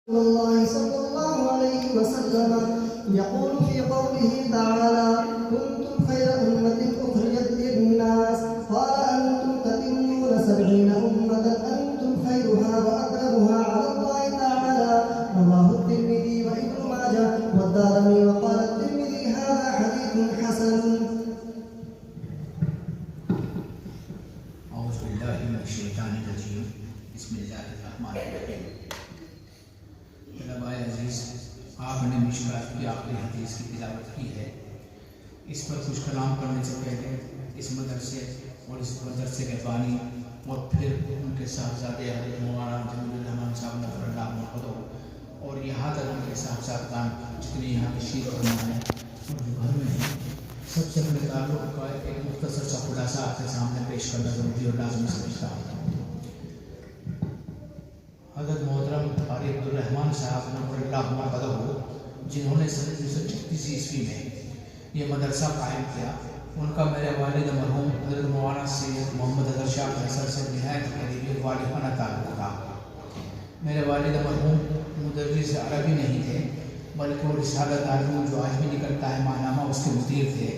الله صلى الله عليه وسلم يقول في قوله تعالى: كنتم خير أمة أخرجت للناس، قال أنتم تتمون 70 أمة أنتم خيرها وأقربها على الله تعالى. رواه الترمذي وابن ماجه والدارمي، وقال الترمذي: هذا حديث حسن. أعوذ بالله من الشيطان الرجيم. بسم الله الرحمن الرحیم. طلباء عزیز، آپ نے مشکات کی آخری حدیث کی تلاوت کی ہے. اس پر کچھ کلام کرنے سے پہلے اس مدرسے اور اس مدرسے کے بانی اور پھر ان کے صاحبزادے حضرت مولانا جمیل الرحمان صاحب نفر اللہ محمد اور یہاں تک ان کے صاحبزادگان جتنے یہاں تشریف فرما ہیں اور جو گھر میں ہیں، سب سے اپنے تعلق کا ایک مختصر سا خلاصہ آپ کے سامنے پیش کرنا ضروری اور لازمی سمجھتا ہوں. حضرت محترم قاری عبدالرحمان صاحب نور اللہ محمد، جنہوں نے سن 1936 عیسوی میں یہ مدرسہ قائم کیا، ان کا میرے والد مرحوم حضرت مولانا سید محمد اظہر شاہ فیصل سے نہایت قریبی والدانہ تعلق تھا. میرے والد مرحوم مدرس عربی نہیں تھے، بلکہ وہ رسالۃ دارالعلوم جو آج بھی نکلتا ہے ماہنامہ، اس کے مدیر تھے.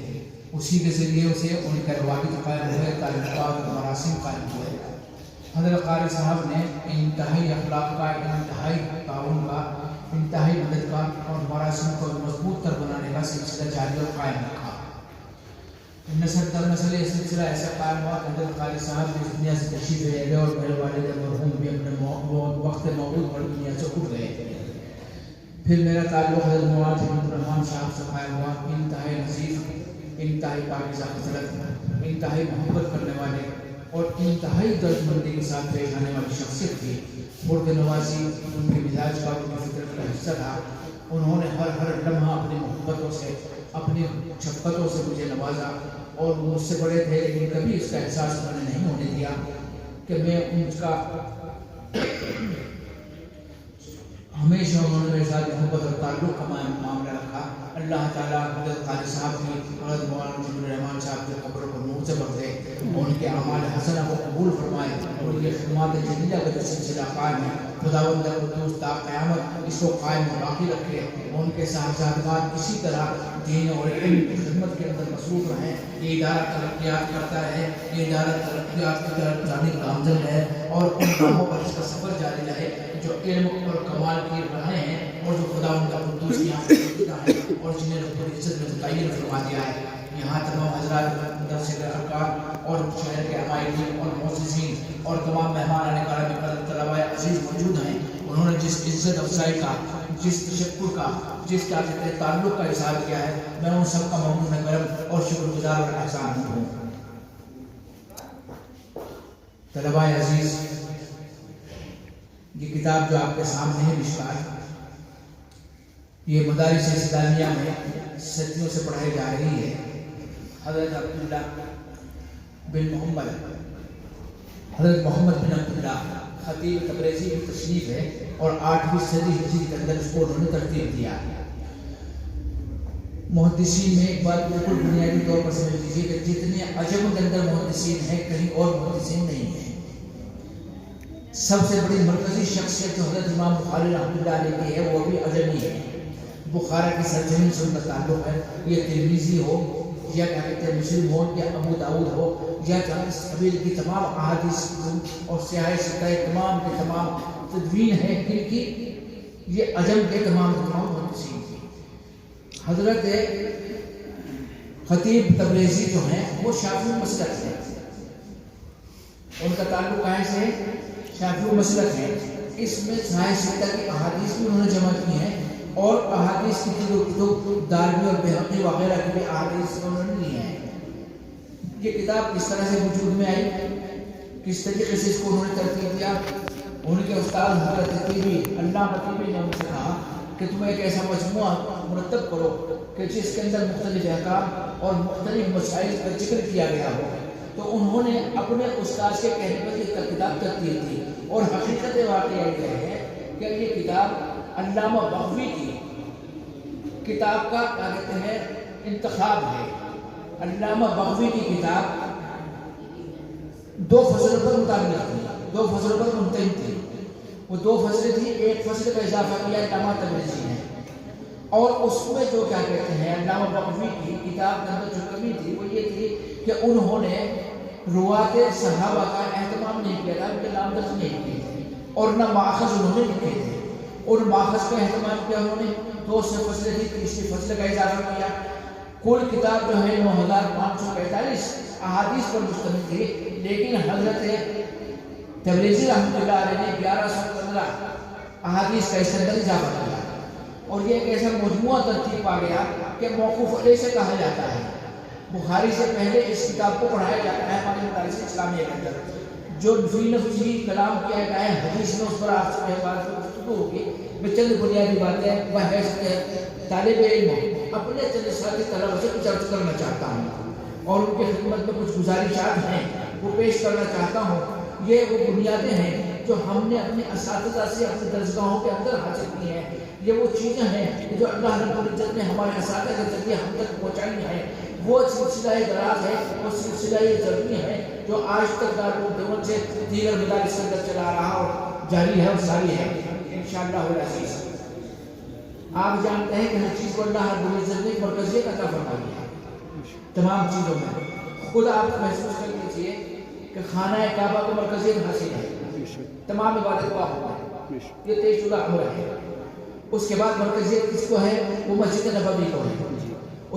اسی کے ذریعے سے ان کے روابط قائم ہوئے، تعلقات اور مراسم قائم ہوئے. حضرت قاری صاحب نے انتہائی اخلاق کا، انتہائی تعاون کا، انتہائی مدد کا اور مراسم کو مضبوط تر بنانے کا سلسلہ جاری اور قائم رکھا. نسل در نسل یہ سلسلہ ایسا قائم ہوا کہ حضرت قاری صاحب بھی اس دنیا سے تشریف لے گئے اور میرے والد مرحوم بھی اپنے وقت موجود پر دنیا سے اٹھ گئے. پھر میرا تعلق حضرت مولانا جمیل الرحمان صاحب سے قائم ہوا. انتہائی نظیف، انتہائی پاکیزہ فطرت، انتہائی محبت کرنے والے اور انتہائی درد مندی کے ساتھ پیش آنے والی شخصیت تھی. مرد نوازی ان کے مزاج کا، ان کی فطرت کا حصہ تھا. انہوں نے ہر لمحہ اپنی محبتوں سے، اپنی شفقتوں سے مجھے نوازا اور مجھ سے بڑے تھے، لیکن کبھی اس کا احساس انہوں نے نہیں ہونے دیا کہ میں ان کا، ہمیشہ انہوں نے میرے ساتھ محبت اور تعلق کا معاملہ رکھا. اللہ تعالیٰ حضرت قاری صاحب کی، حضرت مولانا جمیل الرحمان صاحب کی قبر کو نور سے بھر دے، ان کے اعمال حسنہ کو قبول فرمائے اور یہ خدمات جلیلہ کا جو سلسلہ قائم ہے، خداوند قدوس تا قیامت اس کو قائم و باقی رکھے. ان کے صاحبزادگان اسی طرح دین اور علم کی خدمت کے اندر مصروف رہیں. یہ ادارہ ترقیات کرتا ہے، یہ ادارہ ترقیات کی طرف جانے کا گامزن ہے اور ان راہوں پر اس کا سفر جاری رہے جو علم اور کمال کی راہیں ہیں اور جو خداوند قدوس کی آنکھیں ہیں اور جنہیں رب العزت نے متعین فرما دیا ہے. یہاں تمام حضرات مدرسے کے ارکان اور شہر کے عمائدین اور مؤسسین اور تمام مہمان کرام طلباء عزیز موجود ہیں. انہوں نے جس عزت افزائی کا، جس تشکر کا، جس کیا کہتے ہیں تعلق کا اظہار کیا ہے، میں ان سب کا ممنون کرم اور شکر گزار اور احسان ہوں. طلباء عزیز، یہ کتاب جو آپ کے سامنے ہے مشکات، یہ مدارس اسلامیہ میں صدیوں سے پڑھائی جا رہی ہے. حضرت عبداللہ بن محمد، حضرت محمد بن عبداللہ خطیب تبریزی کی تشریف ہے اور 8ویں صدی ہجری کے اندر اس کو انہوں نے ترتیب دیا. محدثین میں ایک بات بالکل بنیادی طور پر سمجھ لیجیے کہ جتنے عجم کے اندر محدثین ہیں، کہیں اور محدثین نہیں ہیں. سب سے بڑی مرکزی شخصیت جو حضرت امام بخاری رحمۃ اللہ علیہ کی ہے، وہ بھی عجمی ہے. بخارا کی سرزمین سے ان کا تعلق ہے. یہ ترمذی ہو یا کیا کہتے ہیں مسلم ہو یا ابو داؤد ہو یا اس قبیل کی تمام احادیث اور سیاہ ستہ تمام کے تمام تدوین ہے ان کی، یہ عجم کے تمام محدثین تھی. حضرت خطیب تبریزی جو ہیں وہ شافعی مسلک ہے. ان کا تعلق کہاں سے ہے؟ شافعی مسلک ہے. اس میں سیاہ ستہ کی احادیث بھی انہوں نے جمع کی ہیں اور احادیث کی کتب دارمی اور بہقی وغیرہ کی بھی احادیث انہوں نے لی ہیں. یہ کتاب کس طرح سے وجود میں آئی، کس طریقے سے اس کو انہوں نے ترتیب دیا؟ ان کے استاد حضرت طیبی، علامہ طیبی نے ان سے کہا کہ تم ایک ایسا مجموعہ مرتب کرو کہ جس کے اندر مختلف احکام اور مختلف مسائل کا ذکر کیا گیا ہو. تو انہوں نے اپنے استاد کے کہنے پر یہ کتاب ترتیب دی اور حقیقت واقعہ یہ ہے کہ یہ کتاب علامہ بغوی کی کتاب کا کیا کہتے ہیں انتخاب ہے. علامہ بغوی کی کتاب 2 فصلوں پر متعلق تھی، 2 فصلوں پر منتهی تھی. وہ 2 فصلیں تھیں، ایک فصل کا اضافہ کیا علامہ تبریزی نے، اور اس میں جو کیا کہتے ہیں علامہ بغوی کی کتاب کے اندر جو کمی تھی وہ یہ تھی کہ انہوں نے روات صحابہ کا اہتمام نہیں کیا تھا، ان کے نام درج نہیں کیے تھے، اور نہ ماخذ انہوں نے لکھے تھے، اور ماخذ کا اہتمام کیا انہوں نے 2 فصلیں تھی، تیسری فصل کا اضافہ کیا۔ کل کتاب جو ہے 9545 احادیث پر مشتمل تھی، لیکن حضرت تبریزی رحمۃ اللہ علیہ نے 1115 احادیث کا اس کے اندر اضافہ کیا، اور یہ ایک ایسا مجموعہ ترتیب پا گیا کہ موقوف علیہ سے کہا جاتا ہے۔ بخاری سے پہلے اس کتاب کو پڑھایا جاتا ہے ہمارے مدارس اسلامیہ کے اندر، جو فی نفسی کلام کیا گیا ہے حدیث میں، اس پر آپ سے بات گفتگو ہوگی۔ میں چند بنیادی باتیں بحث طالب علم اپنے چند ساتھی طلبہ سے کچھ عرض کرنا چاہتا ہوں، اور ان کی خدمت میں کچھ گزارشات ہیں وہ پیش کرنا چاہتا ہوں۔ یہ وہ بنیادیں ہیں جو ہم نے اپنے اساتذہ سے اپنے درسگاہوں کے اندر حاصل کی ہیں، یہ وہ چیزیں ہیں جو اللہ رب العزت نے ہمارے اساتذہ کے ذریعے ہم تک پہنچائی ہیں۔ وہ سلسلہ دراز ہے، وہ سلسلہ ضروری ہے جو آج تک دارالعلوم سے دیگر مدارس کے اندر چلا رہا اور جاری ہے اور ساری ہے انشاءاللہ العزیز۔ آپ جانتے ہیں کہ ہر چیز کو اللہ رب العزت نے مرکزیت عطا فرمائی ہے تمام چیزوں میں۔ خود آپ محسوس کر لیجیے کہ خانہ کعبہ کو مرکزیت حاصل ہے تمام عبادت گاہوں میں، یہ 23 جگہ ہو رہا ہے۔ اس کے بعد مرکزیت کس کو ہے؟ وہ مسجد نبوی کو ہے۔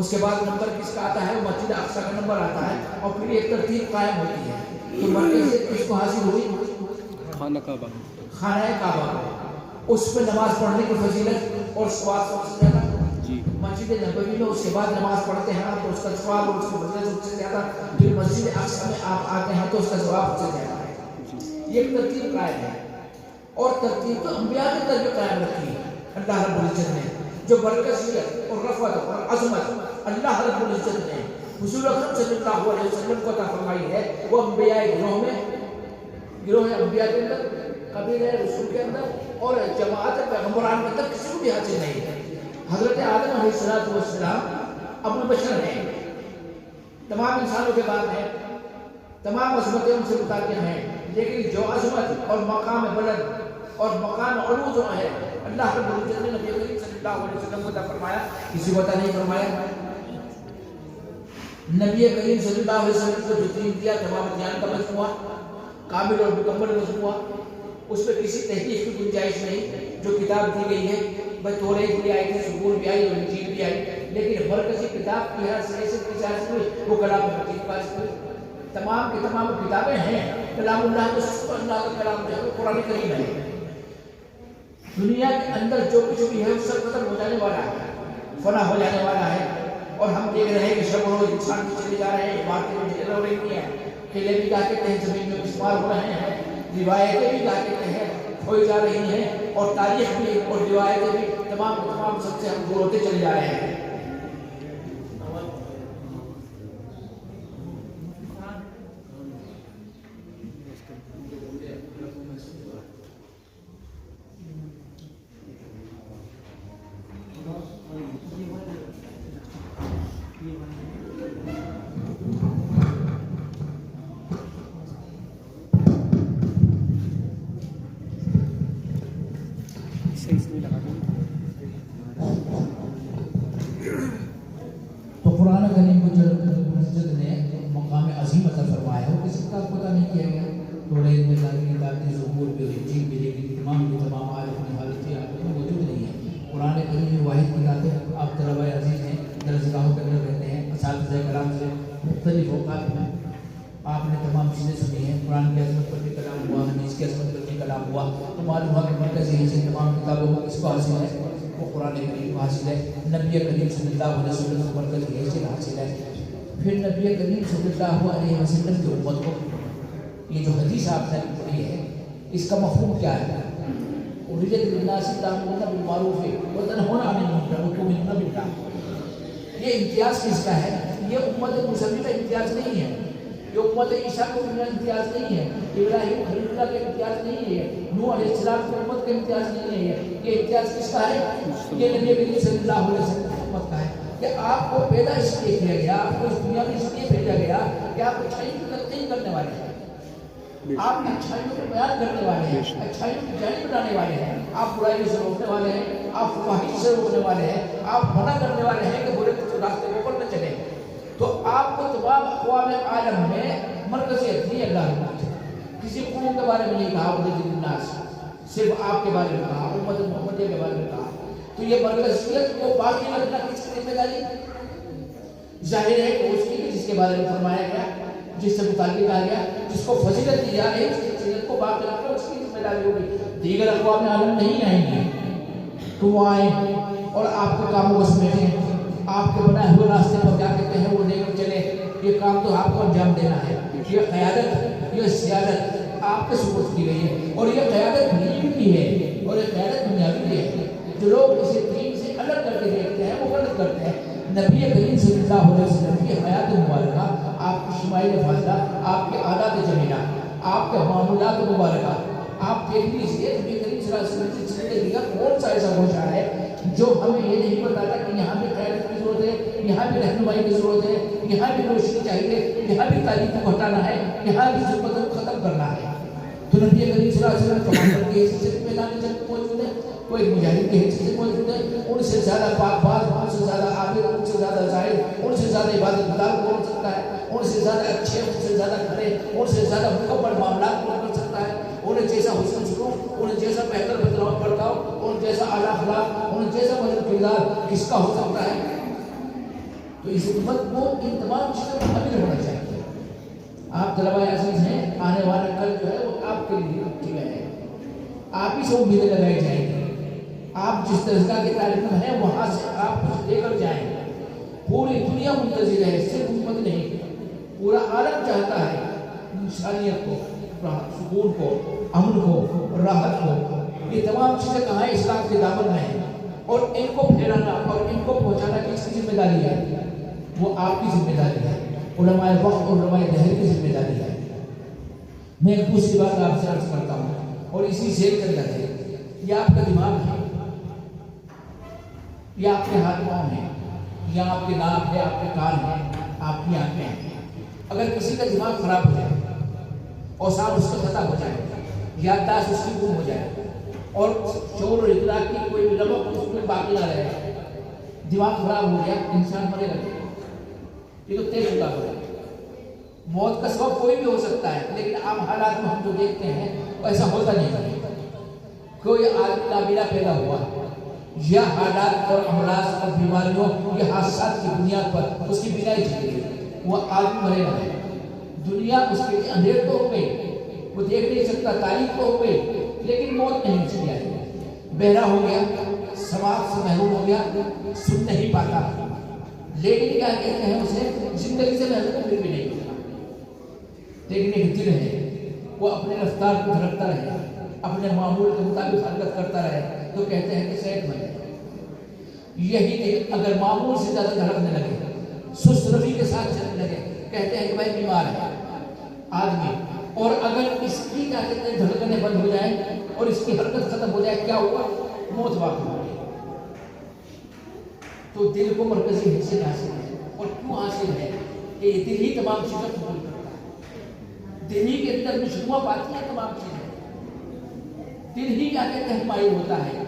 اس کے بعد نمبر کس کا آتا ہے؟ وہ مسجد اقصیٰ کا نمبر آتا ہے، اور پھر ایک ترتیب قائم ہوتی ہے۔ تو مرکزیت کس کو حاصل ہوئی؟ خانہ کعبہ کو۔ اس پہ نماز پڑھنے کی فضیلت اور ثواب سب سے زیادہ مسجد نبوی میں، اس کے بعد نماز پڑھتے ہیں تو اس کا ثواب اور اس کی فضیلت سب سے زیادہ، پھر مسجد اقصیٰ میں آپ آتے ہیں تو اس کا ثواب سب سے زیادہ ہے۔ یہ ایک ترتیب قائم ہے، اور ترتیب تو انبیاء کے طرف قائم رکھی ہے اللہ رب العزت نے، جو مرکزیت اور رفعت اور عظمت اللہ رب العزت نے حضور اکرم صلی اللہ علیہ وسلم کو عطا فرمائی ہے، وہ انبیاء گروہ میں، گروہ انبیاء کے اندر، قبیلہ رسول کے اندر، اور جماعت پیغمبران میں تک کسی کو بھی حاصل نہیں ہے۔ حضرت آدم علیہ السلام ابو بشر ہیں، تمام انسانوں کے بعد ہیں، تمام عظمتیں ان سے متعلق ہیں، لیکن جو عظمت اور مقام بلند اور مقام علو جو ہے اللہ رب العزت نے نبی کریم صلی اللہ علیہ وسلم کو عطا فرمایا، کسی کو عطا نہیں فرمایا۔ نبی کریم صلی اللہ علیہ وسلم کو جو دین دیا تمام ادیان کا مجموعہ، کامل اور مکمل مجموعہ، اس میں کسی تحقیق کی گنجائش نہیں۔ جو کتاب دی گئی ہے بھائی توریت بھی آئی تھی، زبور بھی آئی اور انجیل بھی آئی، لیکن مرکزی کتاب کی حیثیت سے ہوئی وہ کلام مجید پاس ہوئی۔ تمام کی تمام کتابیں ہیں، کلام اللہ تو صرف اللہ کا کلام جو ہے وہ قرآن کریم ہے۔ دنیا کے اندر جو کچھ بھی ہے وہ سب ختم ہو جانے والا ہے، فنا ہو جانے والا ہے، اور ہم دیکھ رہے ہیں کہ شب و روز انسان بھی چلے جا رہے ہیں، عمارتیں بھی ڈھیر ہو رہی ہیں، قلعے بھی کیا کہتے ہیں زمین میں استعمال ہو رہے ہیں، روایتیں بھی کیا کہتے ہیں ہوئی جا رہی ہیں، اور تاریخ بھی اور روایتیں بھی تمام سب سے ہم دور ہوتے چلے جا رہے ہیں۔ تو قرآن کریم کو جو مسجد نے مقام عظیم عطا فرمایا ہے، وہ کسی کا پتہ نہیں کیا گیا۔ توریت میں تعلیم کتابیں، زبور بھی، انجیل بھی، لیکن تمام آیت میں حالتیں آپ میں موجود نہیں ہیں۔ قرآن کریم میں واحد کتاب ہے۔ آپ طلبہ عزیز ہیں، درسگاہوں کے اندر رہتے ہیں، اساتذہ کرام سے مختلف اوقات میں آپ نے تمام چیزیں سنی ہیں۔ قرآن کی عظمت پر بھی کلام ہوا، حدیث کی عظمت پر بھی کلام ہوا، تو معلوم ہوا کہ مرکزی حصے تمام کتابوں کو کس کو حاصل ہے؟ وہ قرآن کریم کو حاصل ہے۔ نبی کریم صلی اللہ علیہ وسلم کو مرکزی حصے حاصل ہے۔ پھر نبی کریم صلی اللہ علیہ وسلم کی امت کو یہ جو حدیث آپ نے پڑھی ہے، اس کا مفہوم کیا ہے؟ اُرِجَتِ لِلنَّاسِ تَأْمُرُونَ بِالْمَعْرُوفِ وَتَنْهَوْنَ عَنِ الْمُنكَرِ وَتُؤْمِنُونَ بِاللَّهِ۔ یہ امتیاز کس کا ہے؟ یہ امت مسلمہ کا امتیاز نہیں ہے، یہ امت عیسیٰ کو امتیاز نہیں ہے، ابراہیم خلیل اللہ کا امتیاز نہیں ہے، نوح علیہ السلام کی امت کا امتیاز نہیں ہے۔ یہ امتیاز کس کا ہے؟ یہ نبی کریم صلی اللہ علیہ وسلم کی امت کا ہے کہ آپ کو پیدا اس لیے کیا گیا، آپ کو اس دنیا میں اس لیے بھیجا گیا کہ آپ اچھائی کی تلقین کرنے والے ہیں، آپ اچھائیوں کو بیان کرنے والے ہیں، اچھائیوں کی جانب بنانے والے ہیں، آپ برائی سے روکنے والے ہیں، آپ فواحش سے روکنے والے ہیں، آپ منع کرنے والے ہیں کہ برے راستے کے اوپر نہ چلیں. تو آپ کو تمام اقوام عالم میں مرکزیت دی اللہ نے. کسی قوم کے بارے میں نہیں کہا ولد الناس، صرف آپ کے بارے میں کہا، امت محمدیہ کے بارے میں کہا. تو یہ مرکزیت کو باقی رکھنا کس کی ذمہ داری؟ ظاہر ہے کہ اس کی جس کے بارے میں فرمایا گیا، جس سے متعلق کہا گیا، جس کو فضیلت دی جا رہی ہے، اس کی فضیلت کو باقی رکھنا اس کی ذمہ داری ہوگی. دیگر اقوام عالم نہیں آئیں گے تو وہ آئیں اور آپ کے کاموں کو سمیٹیں، آپ کے بنائے ہوئے راستے پر کیا کہتے ہیں وہ لے کر چلے. یہ کام تو آپ کو انجام دینا ہے. یہ قیادت، یہ سیادت آپ کے سپرد کی گئی ہے، اور یہ قیادت دین کی ہے اور یہ قیادت دنیاوی بھی ہے. جو لوگ اسے دین سے الگ کر کے دیکھتے ہیں وہ غلط کرتے ہیں. نبی کریم صلی اللہ علیہ وسلم کی حیات مبارکہ، آپ کی شمائل فاضلہ، آپ کے عادات جمیلہ، آپ کے معمولات مبارکہ، آپ دیکھ لیجیے نبی کریم صلی اللہ علیہ وسلم کی زندگی کا کون سا ایسا گوشہ ہے جو ہمیں یہ نہیں بتاتا کہ یہاں بھی قیادت کی ضرورت ہے، یہاں بھی رہنمائی کی ضرورت ہے، یہاں بھی روشنی چاہیے، یہاں بھی تعلیم کو ہٹانا ہے، یہاں بھی ظلمت کو ختم کرنا ہے. تو نبی کریم صلی اللہ علیہ وسلم کمانڈر کی حیثیت سے میدان جنگ موجود ہے، کوئی مجاہد کی حیثیت سے موجود ہے. ان سے زیادہ پاک باز، ان سے زیادہ عابد، ان سے زیادہ زاہد، ان سے زیادہ عبادت گزار کون سکتا ہے؟ ان سے زیادہ اچھے، ان سے زیادہ کھڑے، ان سے زیادہ مکمل معاملات کون کر سکتا ہے؟ انہیں جیسا حسن سلوک، انہیں جیسا بہتر برتاؤ، انہیں جیسا اعلیٰ اخلاق، انہیں جیسا مدد کردار کس کا ہو سکتا ہے؟ تو اس امت کو ان تمام چیزوں کو حاضر ہونا چاہیے. آپ طلبہ عزیز ہیں، آنے والا کل جو ہے وہ آپ کے لیے رکھی گئے ہیں. آپ ہی سے امیدیں لگائی جائیں گی. آپ جس طرح کے طالب ہیں وہاں سے آپ کچھ لے کر جائیں. پوری دنیا منتظر ہے، صرف امت نہیں، پورا عالم چاہتا ہے انسانیت کو، سکون کو، امن کو، راحت کو. یہ تمام چیزیں کہاں ہیں؟ اسلام کے دامن میں ہیں. اور ان کو پھیلانا اور ان کو پہنچانا کس کی ذمہ داری ہے؟ وہ آپ کی ذمہ داری ہے، علماء وقت اور علماء دہر کی ذمہ داری ہے. میں ایک دوسری بات آپ سے عرض کرتا ہوں اور اسی ذیل کے اندر ہے. یہ آپ کا دماغ ہے، یہ آپ کے ہاتھ پاؤں ہیں، یا آپ کے ناک ہے، آپ کے کان ہیں، آپ کی آنکھیں ہیں. اگر کسی کا دماغ خراب ہو جائے اور ساتھ اس کا خطا ہو جائے، یادداشت اس کی گم ہو جائے اور شعور اور ادراک کی کوئی بھی لمحہ اس میں باقی نہ رہے، دماغ خراب ہو گیا، انسان مرے گا. یہ تو طے شدہ ہے. موت کا سبب کوئی بھی ہو سکتا ہے، لیکن عام حالات میں ہم جو دیکھتے ہیں ایسا ہوتا نہیں ہے. کوئی آدمی نابینا پیدا ہوا یا حالات اور امراض اور بیماریوں یا حادثات کی بنیاد پر اس کی بینائی چلی گئی، وہ آدمی مرے گا. دنیا اس کے لیے اندھیر تو ہو گئی، وہ دیکھ نہیں سکتا، تاریخ تو ہو گئی، لیکن موت نہیں چلی آئی. بہرا ہو گیا، سماعت سے محروم ہو گیا، سن نہیں پاتا، لیکن کیا کہتے ہیں اسے زندگی سے محروم پھر بھی نہیں ہوتا. لیکن ایک دل ہے، وہ اپنے رفتار کو دھڑکتا رہے، اپنے معمول کے مطابق حرکت کرتا رہے تو کہتے ہیں کہ صحت مند ہے. یہی دل اگر معمول سے زیادہ دھڑکنے لگے، سست روی کے ساتھ چلنے لگے، کہتے ہیں کہ بھائی بیمار ہے آدمی. اور اگر اس کی کیا کہتے ہیں دھڑکنیں بند ہو جائیں اور اس کی حرکت ختم ہو جائے، کیا ہوا؟ موت واقع ہو گئی. تو دل کو مرکزی حیثیت حاصل ہے. اور کیوں حاصل ہے؟ کہ یہ دل ہی تمام چیزیں قبول کرتا ہے، دل ہی کے اندر نشوا پاتی ہے تمام چیزیں. دل ہی کیا کہتے ہیں مائل ہوتا ہے.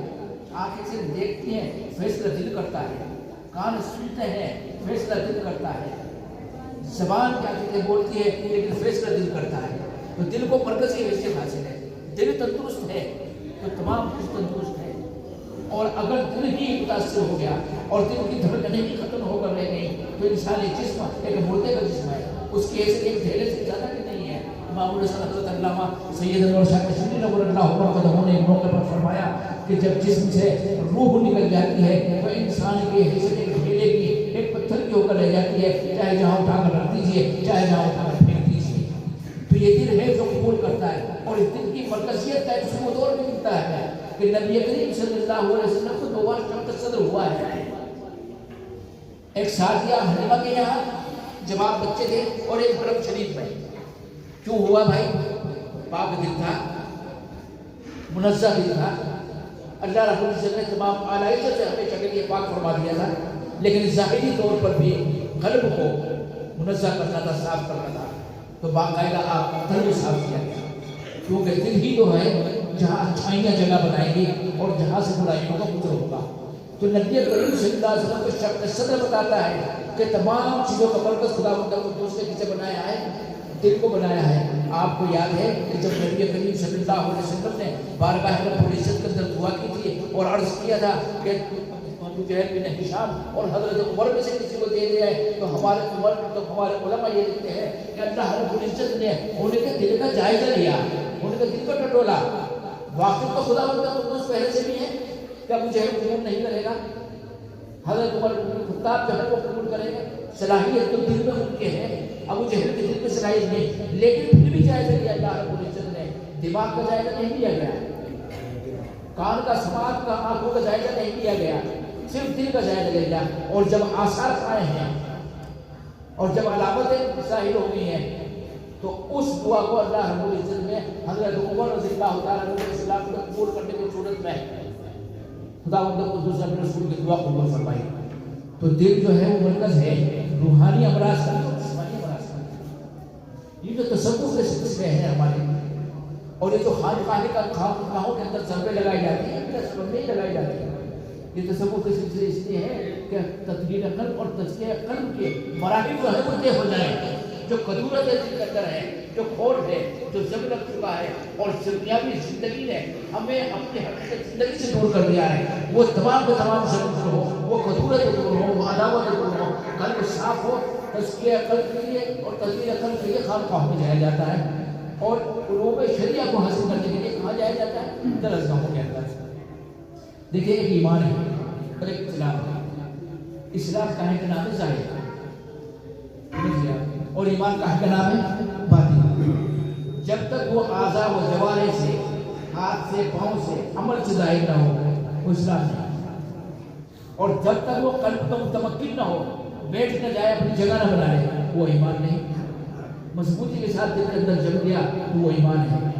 آنکھیں سے دیکھتی ہیں، فیصلہ دل کرتا ہے. کان سنتے ہیں، فیصلہ دل کرتا ہے. زبان کیا کہتے ہیں بولتی ہے، لیکن فیصلہ دل کرتا ہے. تو دل کو مرکزی حیثیت حاصل ہے. دل تندرست ہے تو تمام کچھ تندرست ہے. اور اگر دل ہی متاثر ہو گیا اور دل کی دھڑکنیں ہی ختم ہو کر رہ گئی تو انسانی جسم ایک مردے کا جسم ہے. اس کی حیثیت ایک ڈھیلے سے زیادہ کہ نہیں ہے. امام الحسن حضرت علامہ سید انور شاہ کشمیری نور اللہ مرقدہ نے ایک موقع پر فرمایا کہ جب جسم سے روح نکل جاتی ہے تو انسان کی حیثیت ایک ڈھیلے کی، ایک پتھر کی ہو کر رہ جاتی ہے، چاہے جہاں اٹھا کر رکھ دیجیے، چاہے جہاں اٹھا کر پھینک دیجیے. تو یہ دل ہے جو قبول کرتا ہے. اور اس دل کی مرکزیت کا ایک ثبوت اور بھی ملتا ہے کہ نبی کریم صلی اللہ علیہ وسلم کو 2 بار شرط صدر ہوا ہے. ایک ساتھیہ حلیمہ کے یہاں جب آپ بچے تھے، اور ایک حرم شریف میں. کیوں ہوا بھائی؟ پاک دل تھا، منزہ دل تھا. اللہ رب العزت نے تمام آلائشوں سے ہمیشہ کے لیے پاک فرما دیا تھا، لیکن ظاہری طور پر بھی قلب کو منزہ کرنا تھا، صاف کرنا تھا. تو باقاعدہ آپ قلب صاف کیا گیا. کیونکہ دل ہی تو ہے جہاں اچھائیاں جگہ بنائیں گی اور جہاں سے برائیوں کا پتر ہوگا. تو نبی کریم صلی اللہ علیہ وسلم کو شرط صدر بتاتا ہے کہ تمام چیزوں کا مرکز خدا قدوس نے کسے بنایا ہے؟ دل کو بنایا ہے. آپ کو یاد ہے کہ جب نبی کریم صلی اللہ علیہ وسلم نے بارگاہ رب العزت کے اندر دعا کی تھی اور عرض کیا تھا کہ جہل بن ہشام اور حضرت عمر میں سے کسی کو دے دیا ہے، تو ہمارے عمر تو ہمارے علماء یہ لکھتے ہیں کہ اللہ رب العزت نے ان کے دل کا جائزہ لیا، ان کے دل کو ٹٹولا. واقف تو خدا قدوس پہلے سے بھی ہے کہ ابو جہل قبول نہیں کرے گا، حضرت عمر بن خطاب جو ہے وہ قبول کرے گا. صلاحیت تو دل میں ان کے ہے، ابو جہل کے دل میں صلاحیت نہیں، لیکن پھر بھی جائزہ لیا اللہ رب العزت نے. دماغ کا جائزہ نہیں لیا گیا، کان کا سماعت کا آنکھوں کا جائزہ نہیں لیا گیا، صرف دل کا جائزہ لیا. اور جب آثار آئے ہیں اور جب علامتیں ظاہر ہو گئی ہیں تو اس دعا کو اللہ رب العزت نے حضرت عمر رضی اللہ تعالیٰ عنہ کے اسلام کو قبول کرنے کی صورت میں خداوند قدوس اپنے رسول کی دعا قبول فرمائی. تو دل جو ہے وہ مرکز ہے روحانی امراض کا اور جسمانی امراض کا. یہ جو تصوف کے سلسلے ہیں ہمارے اور یہ جو خانقاہ کا خانقاہوں کے اندر ضربیں لگائی جاتی ہیں، ضربیں نہیں لگائی جاتی ہیں. یہ تصوف کے سلسلے اس لیے ہے کہ تطہیر قلب اور تزکیہ قلب کے مراحل جو ہے وہ طے ہو جائیں. جو قدورت دل کے اندر ہے، جو کھوٹ ہے، جو زنگ لگ چکا ہے اور دنیاوی زندگی نے ہمیں اپنی حقیقت زندگی سے دور کر دیا ہے، وہ تمام کے تمام زنگ دور ہو، وہ قدورت دور ہو، وہ عداوت دور ہو، قلب صاف ہو. تزکیہ قلب کے لیے اور تطہیر قلب کے لیے خانقاہوں میں جایا جاتا ہے اور علوم شریعہ کو حاصل کرنے کے لیے کہاں جایا جاتا ہے؟ درسگاہوں کے اندر. دیکھیں ایک ایمان ہے اور ایک اسلام ہے. اسلام کہنے کا نام ہے ظاہر اور ایمان کہنے کا نام ہے باطن. جب تک وہ اعضاء و جوارح سے، ہاتھ سے، پاؤں سے، عمل سے ظاہر نہ ہو وہ اسلام نہیں. اور جب تک وہ قلب کا متمکن نہ ہو، بیٹھ نہ جائے، اپنی جگہ نہ بنا لے، وہ ایمان نہیں. مضبوطی کے ساتھ دل کے اندر جم گیا تو وہ ایمان ہے.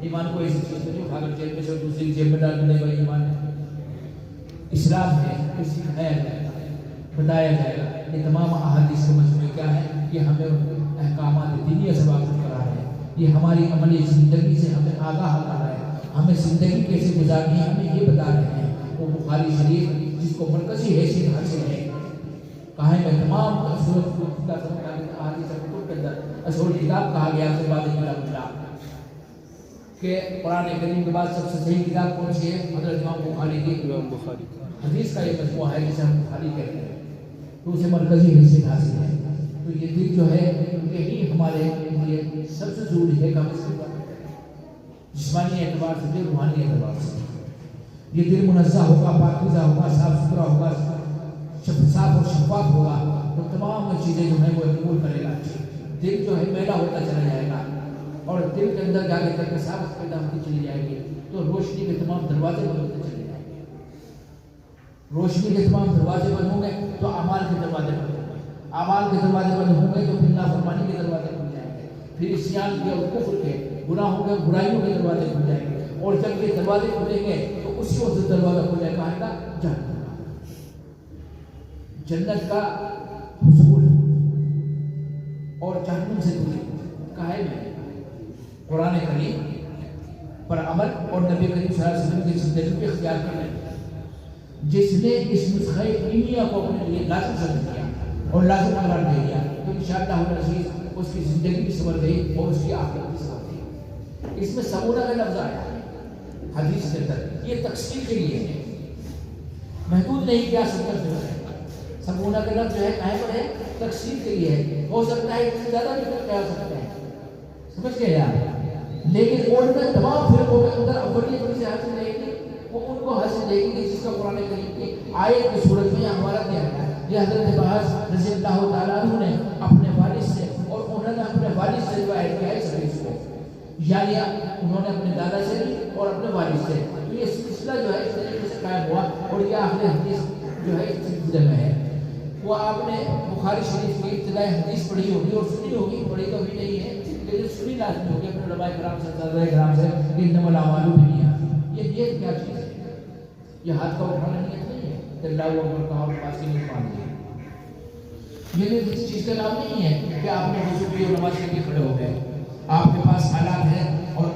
ایمان کو ایسی چیز نہیں اٹھا کر جیب میں سے دوسری جیب میں ڈال دینے والا ایمان ہے. اسلام ہے کسی خیر بتایا جائے گا. یہ تمام احادیث کے مجموعے کیا ہے؟ یہ ہمیں احکامات دینی سے واقف کرا ہے. یہ ہماری عملی زندگی سے ہمیں آگاہ کر رہا ہے. ہمیں زندگی کیسے گزارنی ہے ہمیں یہ بتا رہے ہیں. وہ بخاری شریف جس کو مرکزی حیثیت حاصل ہے، کہا ہے میں تمام اصول کتاب کہا گیا سے بعد کہ قرآن کریم کے بعد سب سے صحیح کتاب کون سی ہے؟ حضرت امام بخاری کی حدیث کا یہ مجموعہ ہے جسے ہم بخاری کہتے ہیں. تو اسے مرکزی حیثیت حاصل ہے. تو یہ دل جو ہے یہی ہمارے لیے سب سے ضروری ہے کہ ہم اس کے جسمانی اعتبار سے، روحانی اعتبار سے یہ دل منزہ ہوگا، پاکیزہ ہوگا، صاف ستھرا ہوگا، صاف اور شفاف ہوگا تو تمام چیزیں جو ہیں وہ قبول کرے گا. دل جو ہے میلا ہوتا چلا جائے گا اور دل کے اندر جا کے کثافت پیدا ہوتی چلی جائے گی تو روشنی کے تمام دروازے بند ہوتے چلے جائیں گے. روشنی کے تمام دروازے بند ہوں گے تو اعمال کے دروازے بند ہوں گے. اعمال کے دروازے بند ہوں گے تو پھر نافرمانی کے دروازے کھل جائیں گے. پھر عصیان کے اور کفر کے، گناہوں کے، برائیوں کے دروازے کھل جائیں گے. اور جب یہ دروازے کھلیں گے تو اسی وقت دروازہ کھل جائے گا جنت کا حصول اور جہنم سے دوری. کہا ہے قرآن کریم پر عمل اور نبی کریم صلی اللہ علیہ وسلم کی زندگی کو اختیار کرنے. جس نے اس نسخہ علمیہ کو اپنے لیے لازم سمجھ کیا اور لازم قرار دے دیا تو انشاءاللہ العزیز اس کی زندگی بھی سنور گئی اور اس کی آخرت بھی سنور گئی. اس میں سمونہ کا لفظ آیا حدیث کے اندر، یہ تقسیم کے لیے ہے، محدود نہیں کیا سکتا ہے. سمونہ کا لفظ جو ہے کہیں پر ہے؟ تقسیم کے لیے ہے. ہو سکتا ہے اس سے زیادہ بھی کیا ہو سکتا ہے، سمجھ گئے یار. لیکن ان میں تمام فرقوں کے اندر اولیت سے حاصل رہے گی، وہ ان کو حاصل رہے گی جس کا قرآن کریم کی آیت کی صورت میں ہمارا کیا ہے. یہ حضرت باز رضی اللہ تعالیٰ عنہ نے اپنے والد سے اور انہوں نے اپنے والد سے روایت کیا ہے اس حدیث کو، یعنی انہوں نے اپنے دادا سے اور اپنے والد سے. تو یہ سلسلہ جو ہے اس طریقے سے قائم ہوا اور یہ آخری حدیث جو ہے اس سلسلے میں ہے. وہ آپ نے بخاری شریف کی ابتدائی حدیث پڑھی ہوگی اور سنی ہوگی، پڑھی تو بھی نہیں ہے لیکن سنی لازمی ہوگی اپنے علماء کرام سے، صحابہ کرام سے کہ انما الاعمال بالنیات. یہ نیت کیا چیز ہے؟ یہ ہاتھ کا اٹھانا نیت نہیں ہے کہ اللہ اکبر کہا اور پاس کی نیت مان لی. یہ اس چیز کا نام نہیں ہے کہ آپ نے وضو کی اور نماز کے لیے کھڑے ہو گئے. آپ کے پاس حالات ہیں اور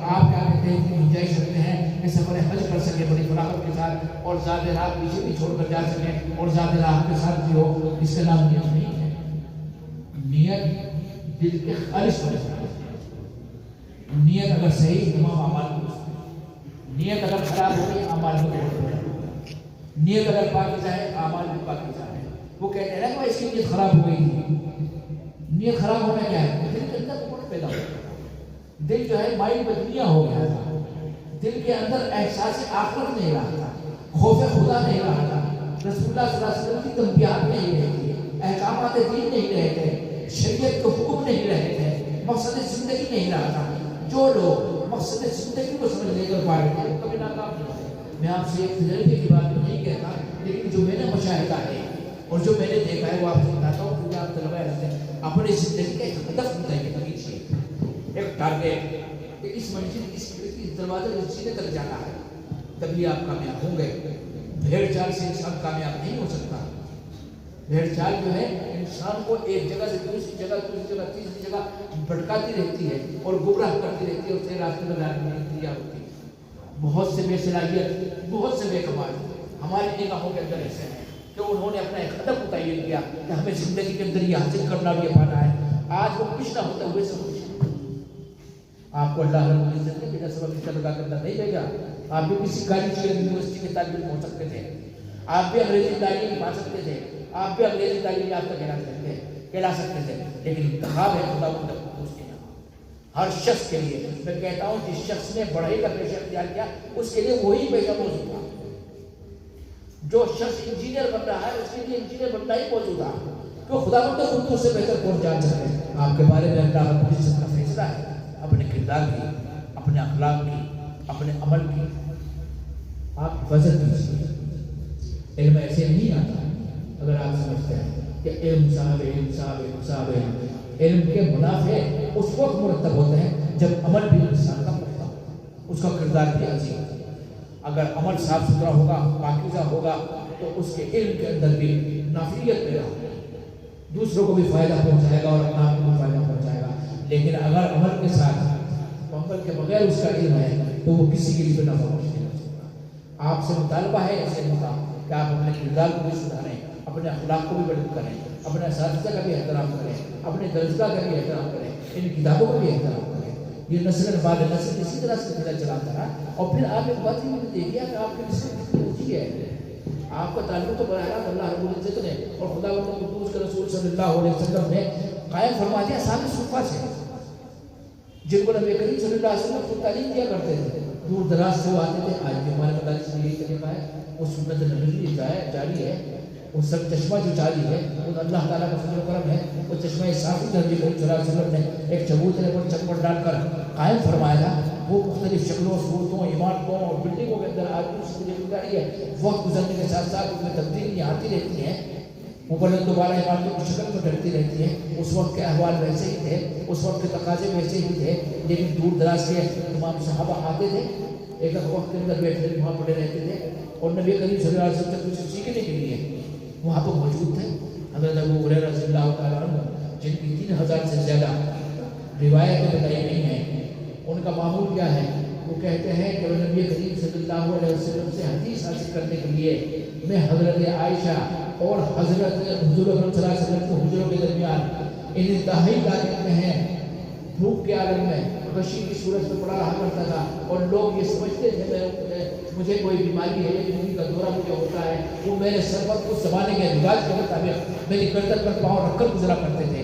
کہ سفر حج کر سکے بڑی فلاحت کے ساتھ، اور ذات راہ پیچھے بھی چھوڑ کر جا سکیں اور ذات راہ کے ساتھ بھی ہو، اس کا نام نیت نہیں ہے۔ نیت دل کے خالص ہونے سے، نیت اگر صحیح تمام اعمال کو، نیت اگر خراب ہو گئی اعمال کو توڑ، نیت اگر پاکیزہ ہے اعمال بھی پاکیزہ ہے۔ وہ کہتے ہیں نا کہ اس کی نیت خراب ہو گئی تھی، نیت خراب ہونا کیا ہے؟ دل کے اندر کون پیدا ہوتا ہے؟ دل جو ہے مائنڈ میں دنیا ہو گیا تھا، دل کے اندر احساس آخرت نہیں رہا تھا، خوف خدا نہیں رہا تھا، رسول اللہ صلی اللہ علیہ وسلم کی تنبیہات نہیں رہی تھی، احکامات دین نہیں رہے تھے، شریعت کے حکم نہیں رہے تھے، مقصد زندگی نہیں رہا تھا۔ جو لوگ مقصد زندگی کو سمجھ لے کر پائے تھے کبھی ناکام نہیں ہوتے۔ میں آپ سے ایک تجربے کی بات نہیں کہتا، لیکن جو میں نے مشاہدہ ہے اور جو میں نے دیکھا ہے وہ آپ سے بتاتا ہوں، کیونکہ آپ طلبہ ہیں اپنی زندگی کا ایک ہدف بتائیے، ایک ٹارگیٹ کہ اس مسجد اس دروازے سیدھے تک جانا ہے، تبھی آپ کامیاب ہوں گے۔ بھیڑ چال سے انسان کامیاب نہیں ہو سکتا۔ بھیڑ چال جو ہے انسان کو ایک جگہ سے دوسری جگہ تیسری جگہ بھٹکاتی رہتی ہے اور گمراہ کرتی رہتی ہے، اسے راستے میں لانے کی تیار ہوتی ہے۔ بہت سے بے صلاحیت، بہت سے بے کمال ہماری نگاہوں کے اندر ایسے ہیں کہ انہوں نے اپنا ایک ہدف متعین کیا کہ ہمیں زندگی کے اندر یہ حاصل کرنا اور یہ پانا ہے۔ آج وہ کچھ نہ ہوتا ہوئے سب کچھ۔ آپ کو اللہ رب العزت نے بنا سبب کی لگا کر نہیں بھیجا۔ آپ بھی کسی کالج کی یونیورسٹی کے طالب علم ہو سکتے تھے، آپ بھی انگریزی تعلیم پا سکتے تھے، آپ بھی انگریزی تعلیم یافتہ کہلا سکتے تھے، لیکن انتخاب ہے خدا کو اس کے نام۔ ہر شخص کے لیے میں کہتا ہوں جس شخص نے بڑھائی کا پیشہ اختیار کیا اس کے لیے وہی پیشہ موجود تھا۔ جو شخص انجینئر بن رہا ہے اس کے لیے انجینئر بننا ہی موجود تھا، تو خدا کو خود اس سے بہتر کون جان سکتے ہیں۔ آپ کے بارے میں اللہ رب العزت کا فیصلہ ہے، اپنے کردار کی، اپنے اخلاق کی، اپنے عمل کی آپ حفاظت کیجیے۔ علم ایسے نہیں آتا اگر آپ سمجھتے ہیں کہ علم صاحب علم کے منافع اس وقت مرتب ہوتے ہیں جب عمل بھی انسان کا پختہ ہو، اس کا کردار بھی عظیم ہو۔ اگر عمل صاف ستھرا ہوگا، پاکیزہ ہوگا، تو اس کے علم کے اندر بھی نافعیت پیدا ہوگی، دوسروں کو بھی فائدہ پہنچائے گا اور اپنا آپ کو بھی فائدہ پہنچائے گا۔ لیکن اگر عمل کے ساتھ عمل کے بغیر اس کا علم ہے تو وہ کسی کے لیے نفع نہیں ہو سکتا۔ آپ سے مطالبہ ہے اس علم کا کہ آپ اپنے کردار کو بھی سدھاریں، اپنے اخلاق کو بھی بلند کریں، اپنے اساتذہ کا بھی احترام کریں، اپنے درجگاہ کا بھی احترام کریں، ان کتابوں کا بھی احترام کریں۔ یہ نسل بعد نسل اسی طرح سے پھیلا چلاتا رہا، اور پھر آپ ایک بات یہ دیکھیے کہ آپ کی نسل کتنی اونچی ہے۔ آپ کا تعلق تو براہ راست اللہ رب العزت نے اور خدا قدوس کے رسول صلی اللہ علیہ وسلم نے قائم فرما دیا صاحب صوفہ سے، جن کو نبی کریم صلی اللہ علیہ وسلم کو تعلیم دیا کرتے تھے، دور دراز سے وہ آتے تھے۔ آج بھی ہمارے مدارس میں یہی طریقہ ہے، وہ سنت نبوی جاری ہے، وہ سب چشمہ جو جاری ہے وہ اللہ تعالیٰ کا فضل و کرم ہے۔ وہ چشمہ صافی نبی کریم صلی اللہ علیہ وسلم نے ایک چبوترے پر چپڑ ڈال کر قائم فرمایا تھا۔ وہ مختلف شکلوں، صورتوں، عمارتوں اور بلڈنگوں کے اندر آج بھی اس کی جاری ہے۔ وقت گزرنے کے ساتھ ساتھ اس میں تبدیلیاں آتی رہتی ہیں، وہ بلند دوبارہ عمارتوں کی شکل میں ڈھلتی رہتی ہے۔ اس وقت کے احوال ویسے ہی تھے، اس وقت کے تقاضے ویسے ہی تھے، لیکن دور دراز کے تمام صحابہ آتے تھے، ایک وقت کے اندر بیٹھتے تھے، وہاں پڑے رہتے تھے، اور نبی کریم صلی اللہ علیہ وسلم سے کچھ سیکھنے کے لیے وہاں پر موجود تھے۔ حضرت ابو ہریرہ رضی اللہ تعالیٰ عنہ جن کی 3000 سے زیادہ روایتیں بتائی گئی ہیں، ان کا معمول کیا ہے؟ وہ کہتے ہیں کہ نبی کریم صلی اللہ علیہ وسلم سے حدیث حاصل کرنے کے لیے میں حضرت عائشہ اور حضرت حضور اکرم صلی اللہ علیہ وسلم کے حجروں کے درمیان انتہائی تاریخ میں ہیں، بھوک کے عالم میں غشی کی صورت میں پڑا رہا کرتا تھا، اور لوگ یہ سمجھتے تھے مجھے کوئی بیماری ہے، زندگی کا دورہ مجھے ہوتا ہے۔ وہ میرے سر پر اس زمانے کے رواج کے مطابق میری گردن پر پاؤں رکھ کر گزرا کرتے تھے۔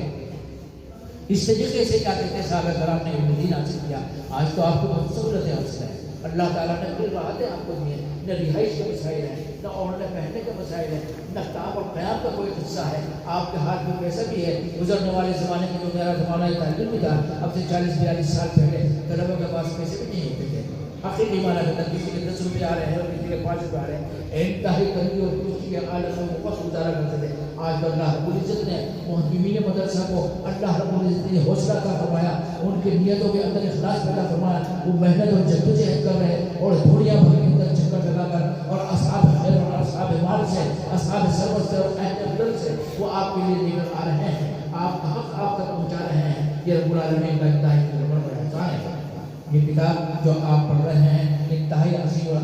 اس طریقے سے کیا کہتے ہیں صحابہ کرام نے علم دین حاصل کیا۔ آج تو آپ کو بہت سہولتیں حاصل ہیں، اللہ تعالیٰ نے کل راحتیں آپ کو دی ہیں، نہ رہائش کے مسائل ہیں، نہ اوڑھنے پہننے کے مسائل ہیں، نہ کام اور قیام کا کوئی قصہ ہے۔ آپ کے ہاتھ میں پیسہ بھی ہے۔ گزرنے والے زمانے میں جو میرا زمانہ تعلیم بھی تھا، اب سے 40-42 سال پہلے طلبہ کے پاس پیسے بھی نہیں ہوتے تھے۔ آخر نہیں مانا کرتا، کسی کے 10 روپے آ رہے ہیں اور کسی کے 5 روپے آ رہے ہیں، انتہائی کمی اور کسی کے حالت میں وقت گزارا کرتے تھے۔ آج تو اللہ رب العزت نے محتمین مدرسہ کو اللہ رب العزت نے حوصلہ عطا فرمایا، ان کی نیتوں کے اندر اخلاص پیدا فرمایا، وہ محنت اور جدوجہد کر رہے ہیں اور دھوڑیاں بھر کے اندر چکر لگا کر اور اصحاب خیر اور اصحاب مال سے، اصحاب سرور سے اور اہل بدل سے وہ آپ کے لیے لے کر آ رہے ہیں، آپ کا حق آپ تک پہنچا رہے ہیں۔ یہ رب العالمین کا انتہائی احسان ہے۔ یہ کتاب جو آپ پڑھ رہے ہیں انتہائی عظیم اور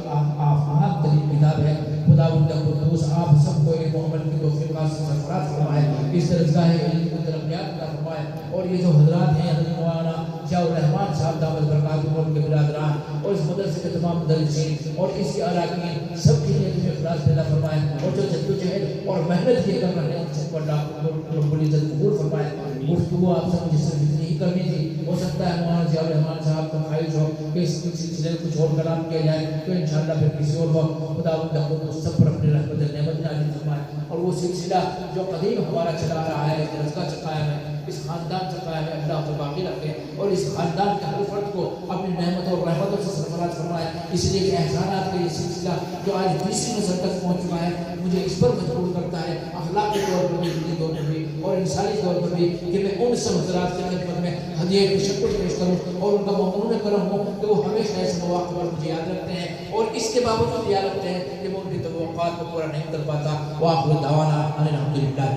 آفام ترین کتاب ہے. خداوند قدوس آپ سب کو علم و عمل کی توفیق سے سرفراز فرمائے, اس درجگاہ علم کو ترقیات عطا فرمائے. اور یہ جو حضرات ہیں حضرت مولانا ضیاء الرحمان صاحب دامت برکاتہ ان کے برادران اور اس مدرسے کے تمام مدرسین اور اس کے اراکین سب کے لیے تمہیں اخلاص پیدا فرمائے, اور جو جدوجہد اور محنت یہ کر رہے ہیں ان سب کو اللہ رب العزت قبول فرمائے. گفتگو آپ سب مجھے صرف اتنی ہی کرنی تھی, ہو سکتا ہے مولانا ضیاء الرحمان صاحب کا خواہش ہو کہ اس سلسلے میں کچھ اور کلام کیا جائے, تو انشاءاللہ پھر کسی اور وقت خداوند قدوس سب پر اپنی رحمت نعمت نازل فرمائے. اور وہ سلسلہ جو قدیم ہمارا چلا رہا ہے, درسگاہ سے قائم ہے, اس خاندان سے قائم ہے, اللہ کو باقی رکھے اور اس خاندان کے ہر فرد کو اپنی نعمت اور رحمتوں سے سرفراز فرمائے. اس لیے کہ احسانات کا یہ سلسلہ جو آج 20ویں نسل تک پہنچ چکا ہے, مجھے اس پر مجبور کرتا ہے اخلاقی طور پر بھی, دینی طور پر بھی اور انسانی طور پر بھی, کہ میں ان سب حضرات کی خدمت میں ہدیہ تشکر پیش کروں اور ان کا ممنون کرم ہوں کہ وہ ہمیشہ ایسے مواقع پر مجھے یاد رکھتے ہیں, اور اس کے باوجود یاد رکھتے ہیں کہ میں ان کی توقعات کو پورا نہیں کر پاتا. وآخر دعوانا ان الحمد للہ.